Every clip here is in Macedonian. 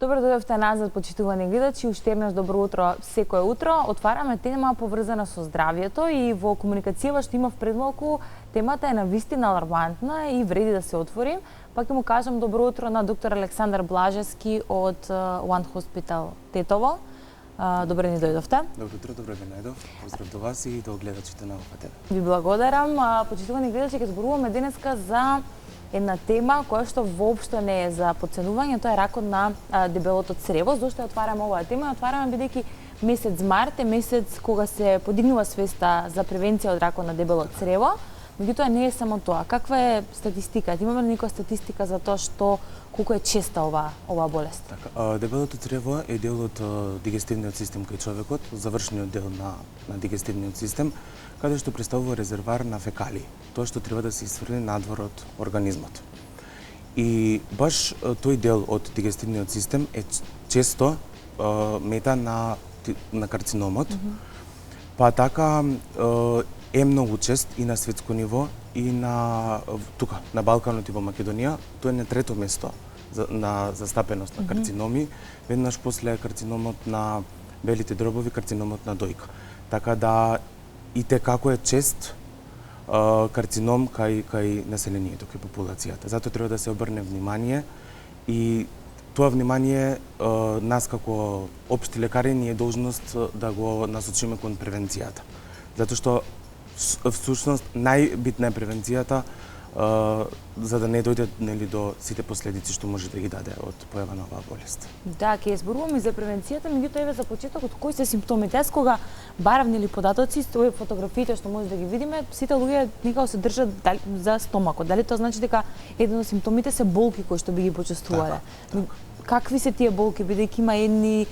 Добро дојдовте назад, почитувани гледачи, уште еднаш добро утро секое утро. Отвараме тема поврзана со здравјето и во комуникацијава што имав пред малку, темата е навистина алармантна и вреди да се отвори. Пак ќе му кажам добро утро на доктор Александар Блажевски од One Hospital Тетово. Добро ни дојдовте. Добро утро, добро ви најдов. Поздрав до вас и до гледачите на ОФТ. Ви благодарам. Почитувани гледачи, ќе зборуваме денеска за една тема која што воопшто не е за подценување, тоа е ракот на дебелото црево. Зошто ја отвараме оваа тема? Ја отвараме бидејќи месец март е месец кога се подигнува свеста за превенција од ракот на дебело црево. Меѓутоа не е само тоа. Каква е статистиката? Имаме ли некоја статистика за тоа што колку е честа оваа болест? Така, дебелото црево е дел од дигестивниот систем кај човекот, завршниот дел на дигестивниот систем, каде што представува резервар на фекалии, тоа што треба да се исфрли надвор од организмот. И баш тој дел од дигестивниот систем е често мета на карциномот, па така е многу чест и на светско ниво и на тука на Балканот и во Македонија. Тоа е на трето место на застапеност на карциноми, веднаш после карциномот на белите дробови, карциномот на дојка. Така да и те како е чест карцином кај населението, кај популацијата. Затоа треба да се обрне внимание и тоа внимание нас како општи лекари ни е должност да го насочиме кон превенцијата. Затоа што всушност најбитна е превенцијата за да не дојде до сите последици што може да ги даде од појава на оваа болест. Да, ќе зборуваме за превенцијата, меѓутоа еве за почеток од кои се симптомите? Јас кога барав податоци, овие фотографиите што може да ги видиме, сите луѓе некако се држат за стомакот. Дали тоа значи дека еден од симптомите се болки кои што би ги почувствувале? Какви се тие болки, бидејќи има едни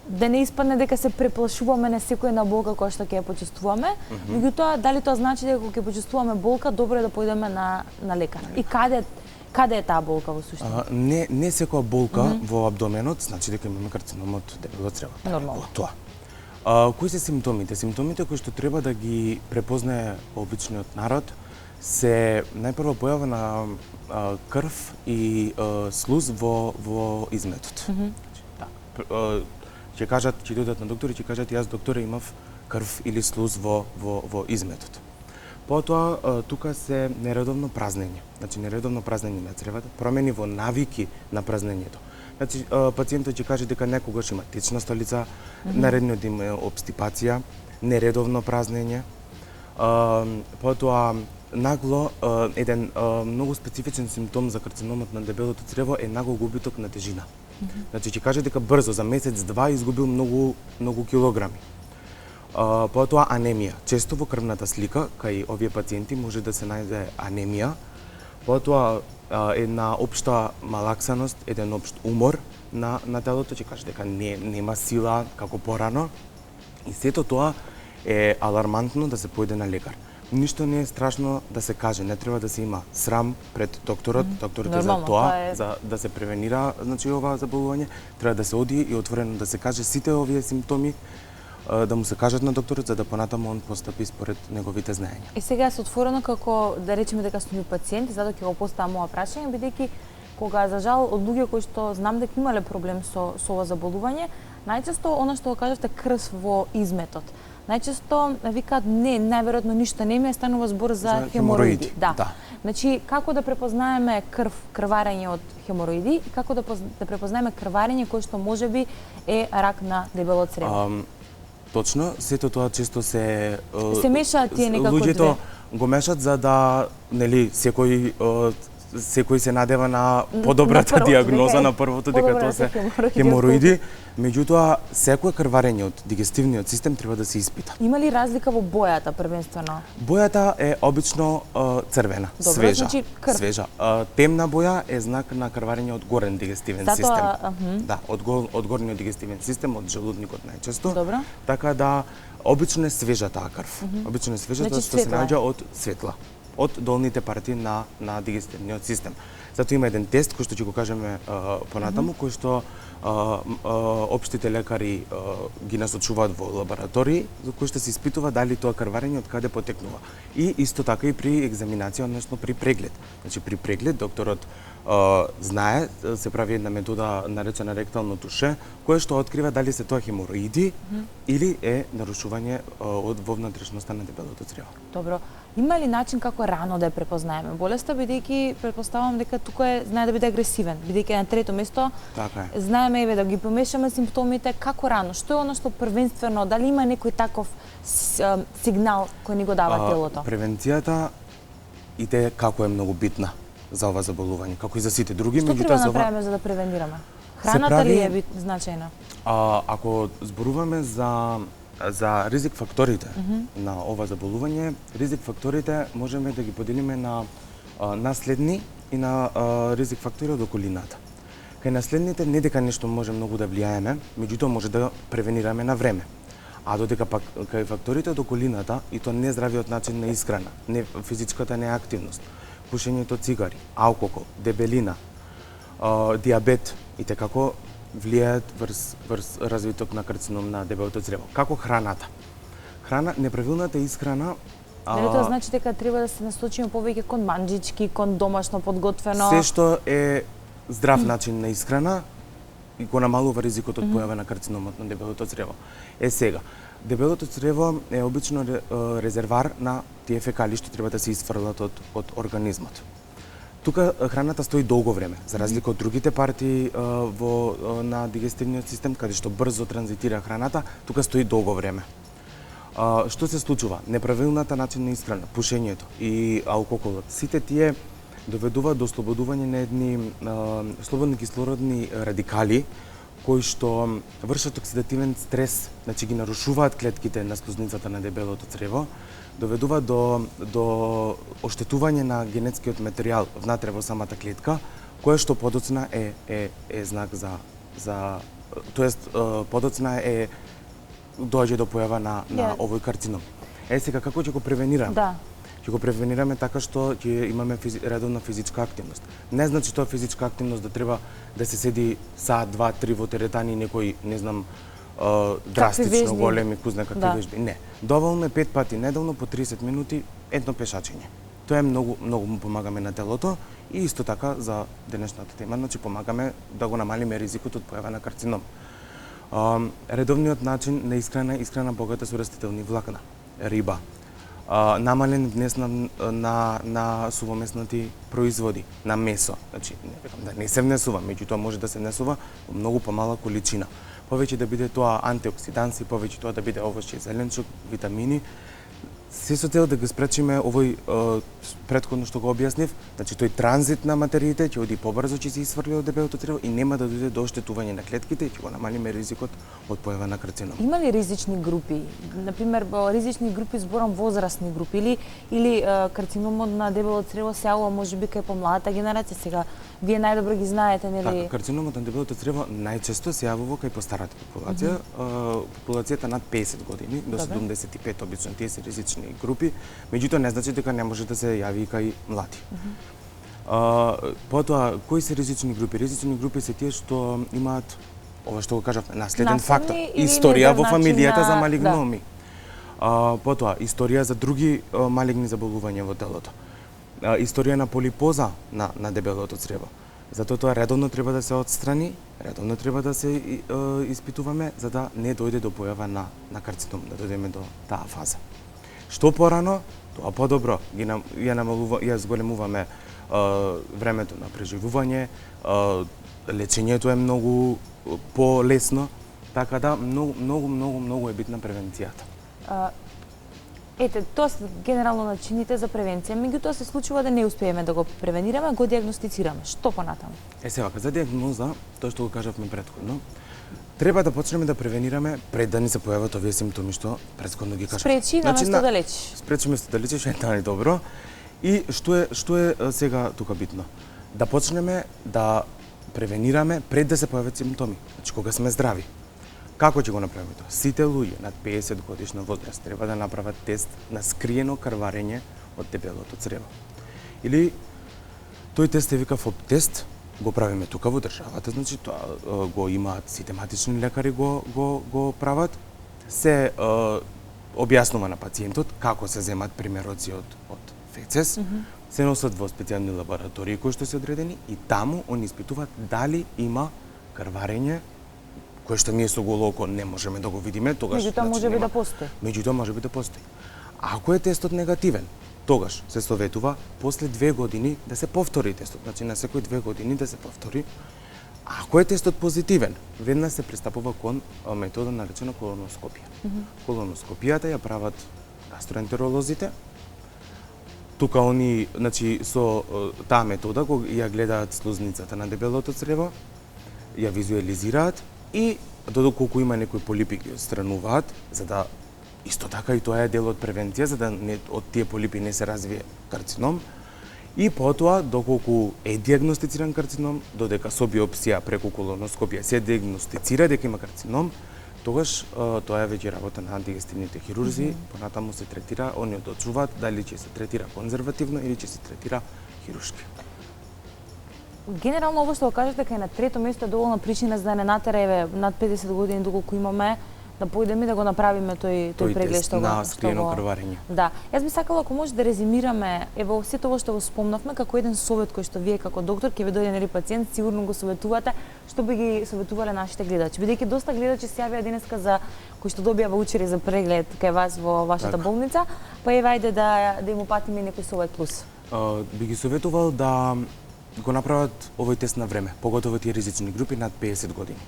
да не испадне дека се преплашуваме на секоја една болка која што ќе ја почувствуваме, меѓутоа дали тоа значи дека кога ќе почувствуваме болка, добро е да појдеме на лекар. И каде е таа болка во суштина? Не секоја болка во абдоменот значи дека имаме карциномот дебело црево. Нормално. Тоа. Кои се симптомите? Симптомите кои што треба да ги препознае обичниот народ се најпрво појава на крв и слуз во изметот. Ќе кажат, ќе дојдат на доктор и ќе кажат јас докторе имав крв или слуз во изметот. Потоа тука се нередовно празнење. Значи нередовно празнење на цревата, промени во навики на празнењето. Значи пациентот ќе каже дека некогаш има течна столица, наредниот им е обстипација, нередовно празнење. Потоа нагло еден многу специфичен симптом за карциномот на дебелото црево е нагл губиток на тежина. Значи ќе каже дека брзо за месец-два изгубил многу килограми. Потоа анемија. Често во крвната слика кај овие пациенти може да се најде анемија. Потоа една општа малаксаност, еден општ умор на телото, ќе каже дека нема сила како порано. И сето тоа е алармантно да се појде на лекар. Ништо не е страшно да се каже, не треба да се има срам пред докторот. Докторот е за тоа, за да се превенира оваа заболување. Треба да се оди и отворено да се каже сите овие симптоми, да му се кажат на докторот за да понатаму он постапи според неговите знаења. И сега се отворено како да речеме дека сум пациент, затоа ќе го поставам ова прашање, бидејќи кога за жал од луѓе кои што знам дека имале проблем со ова заболување, најчесто она што го кажавте крв во изметот. Најчесто викаат не, најверојатно ништо не ми е, станува збор за хемороиди. Да. Значи како да препознаеме крварење од хемороиди и како да препознаеме крварење кое што можеби е рак на дебело црево? Точно, сето тоа често се мешаат тие некако две. Луѓето го мешат за да секој се надева на подобрата диагноза на првото дека тоа се хемороиди, меѓутоа секое крварење од дигестивниот систем треба да се испита. Има ли разлика во бојата првенствено? Бојата е обично црвена, свежа. Свежа. Темна боја е знак на крварење од горен дигестивен систем. Да, од горниот дигестивен систем, од желудникот најчесто. Добро. Така да обично е свежа таа крв. Обично е свежа што се наоѓа од светла, од долните партии на дигестивниот систем. Затоа има еден тест кој што ќе го кажеме понатаму, кој што општите лекари ги насочуваат во лаборатории за кои што се испитува дали тоа крварење од каде потекнува. И исто така и при екзаминација, односно при преглед. Значи при преглед докторот знае, се прави една метода наречена ректално туше, кое што открива дали се тоа хемороиди или е нарушување во внатрешноста на дебелото црево. Добро. Има ли начин како рано да ја препознаеме болеста, бидејќи претпоставувам дека тука знае да биде агресивен, бидејќи на трето место Така е. знаеме еве да ги помешаме симптомите како рано. Што е она што првенствено, дали има некој таков сигнал кој ни го дава телото? Превенцијата иде како е многу битна за ова заболување, како и за сите други, Што треба меѓутоа да за ова направиме за да превенираме? Храната прави- ли е значајна? ако зборуваме за ризик факторите на ова заболување, ризик факторите можеме да ги поделиме на наследни и на ризик фактори од околината. Кај наследните не дека нешто може многу да влијаеме, меѓутоа може да превенираме на време. А додека пак кај факторите од околината и то нездравиот начин на исхрана, не физичката неактивност, пушењето цигари, алкохол, дебелина, диабет и како влијаат врз развиток на карцином на дебелото црево. Како храната. Неправилната исхрана Дали тоа значи дека треба да се насочиме повеќе кон манџички, кон домашно подготвено? се што е здрав начин на исхрана и го намалува ризикот од појава на карциномот на дебелото црево. Сега, дебелото црево е обично резервар на тие фекали што треба да се исфрлат од организмот. Тука храната стои долго време, за разлика од другите партии на дигестивниот систем, каде што брзо транзитира храната, тука стои долго време. Што се случува? Неправилната начин на исхрана, пушењето и алкохолот, сите тие доведуваат до ослободување на едни слободни кислородни радикали кои што вршат оксидативен стрес, значи ги нарушуваат клетките на слузницата на дебелото црево, доведува до оштетување на генетскиот материјал внатре во самата клетка, кое што подоцна е знак за тоест подоцна е доаѓа до појава на овој карцином. Сега како ќе го превенираме? Да. Ќе го превенираме така што ќе имаме редовна физичка активност. Не значи тоа физичка активност да треба да се седи саат, 2-3 во теретани и некои, не знам, драстично големи, кузна какви вежби. Не. Доволно е 5 пати неделно по 30 минути едно пешачење. Тоа е многу му помагаме на телото и исто така за денешната тема, значи помагаме да го намалиме ризикот од појава на карцином. Редовниот начин на исхрана богата со растителни влакна, риба, намален внес на сувомеснати производи, на месо. Значи, не викам да не се внесува, меѓутоа може да се внесува во многу помала количина. Повеќе да биде тоа антиоксиданси, повеќе тоа да биде овошје, зеленчук, витамини, се со цел да го спречиме овој претходно што го објаснив, значи тој транзит на материите ќе оди побрзо, ќе се исфрли од дебелото црево и нема да дојде до оштетување на клетките и ќе го намалиме ризикот од појава на карцином. Има ли ризични групи? Например, ризични групи зборам возрастни групи или карциномот на дебелото црево се јавува можеби кај помладата генерација? Сега вие најдобро ги знаете, нели? Така, карциномот на дебелото црево најчесто се јавува кај постарата популација, популацијата над 50 години до 75 обично, тие се ризични групи, меѓутоа не значи дека не може да се јави и кај млади. Потоа, кои се ризични групи? Ризични групи се тие што имаат, ова што го кажавме, наследен фактор, историја во фамилијата за малигноми. Потоа, историја за други малигни заболувања во телото. Историја на полипоза на дебелото црево. Затоа тоа редовно треба да се отстрани, редовно треба да се испитуваме за да не дојде до појава на карцином, да дојдеме до таа фаза. Што порано, тоа подобро. Ја зголемуваме времето на преживување, лечењето е многу полесно, така да многу е битна превенцијата. Ете, тоа се генерално начините за превенција, меѓутоа се случува да не успееме да го превенираме, го диагностицираме. Што понатаму? Сега, за диагноза, тоа што го кажавме претходно, треба да почнеме да превенираме пред да ни се појават овие симптоми што претходно ги кажав. Спречи наместо да лечиш. Спречи место да лечиш е најдобро. И што е сега тука битно? Да почнеме да превенираме пред да се појават симптоми, значи кога сме здрави. Како ќе го направиме тоа? Сите луѓе над 50 годишна возраст треба да направат тест на скриено крварење од дебелото црево. Или тој тест се вика ФОП тест, го правиме тука во државата, значи тоа го имаат сите матични лекари го прават. Се објаснува на пациентот како се земат примероци од фецес, се носат во специјални лаборатории кои што се одредени и таму они испитуваат дали има крварење кое што ние со голо око не можеме да го видиме, тогаш Меѓутоа може би да постои. Меѓутоа може би да постои. Ако е тестот негативен, тогаш се советува после 2 години да се повтори тестот, значи на секои 2 години да се повтори. Ако е тестот позитивен, веднаш се пристапува кон метода наречена колоноскопија. Колоноскопијата ја прават гастроентеролозите. Тука они, значи со таа метода ја гледаат слузницата на дебелото црево, ја визуелизираат и додоколку има некои полипи ги отстрануваат, за да исто така и тоа е дел од превенција, за да од тие полипи не се развие карцином. И потоа, доколку е диагностициран карцином, додека со биопсија преку колоноскопија се диагностицира дека има карцином, тогаш тоа е веќе работа на дигестивните хирурзи, понатаму се третира, они одлучуваат дали ќе се третира конзервативно или ќе се третира хируршки. Генерално ово што го кажете дека е на трето место е доволна причина за да не натераеве над 50 години доколку имаме да појдеме да го направиме тој преглед што на скриено крварење. Да, јас би сакала ако може да резимираме ево сето ово што го спомнавме како еден совет кој што вие како доктор ќе ви дојде нели пациент, сигурно го советувате, што би ги советувале нашите гледачи. Бидејќи доста гледачи се јавија денеска за кои што добија ваучери за преглед кај вас во вашата болница, па еве ајде да им упатиме некој совет плюс. Би ги советувал да го направат овој тест на време, поготово тие ризични групи над 50 години.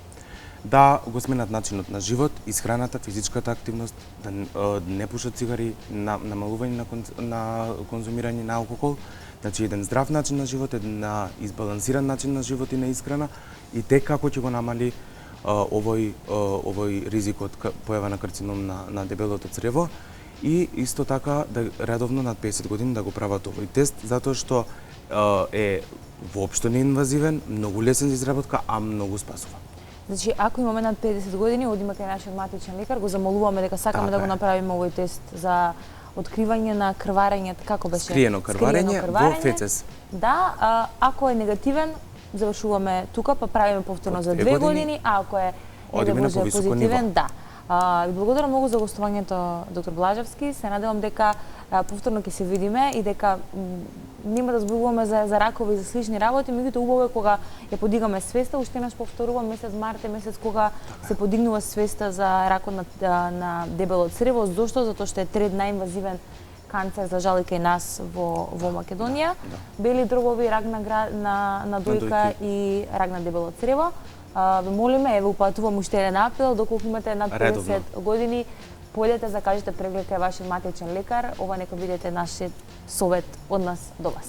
Да го сменат начинот на живот, исхраната, физичката активност, да не пушат цигари, намалување на конзумирање на алкохол, значи еден здрав начин на живот, еден избалансиран начин на живот и на исхрана и тек како ќе го намали овој ризик од појава на карцином на дебелото црево и исто така да редовно над 50 години да го прават овој тест, затоа што е воопшто неинвазивен, многу лесен за изработка, а многу спасува. Значи, ако имаме над 50 години, одиме кај нашиот матичен лекар, го замолуваме дека сакаме да го направиме овој тест за откривање на крварење, како беше? Скриено крварење во фецес. Да, ако е негативен, завршуваме тука, па правиме повторно за 2 години, а ако е позитивен, да. Ви благодарам многу за гостувањето, доктор Блажевски. Се надевам дека повторно ќе се видиме и дека нема да зборуваме за ракови и за слични работи, меѓутоа убаво е кога ја подигаме свеста, уште еднаш повторувам, месец март е месец кога се подигнува свеста за ракот на дебело црево. Зошто? Затоа што е трет најинвазивен канцер, за жал и кај нас во Македонија. Бели дробови, рак на дојка и рак на дебело црево. Ве молиме, еве упатувам уште еден апел, доколку имате над 50 години, појдете закажете преглед кај вашиот матичен лекар, ова нека бидете нашиот совет од нас до вас.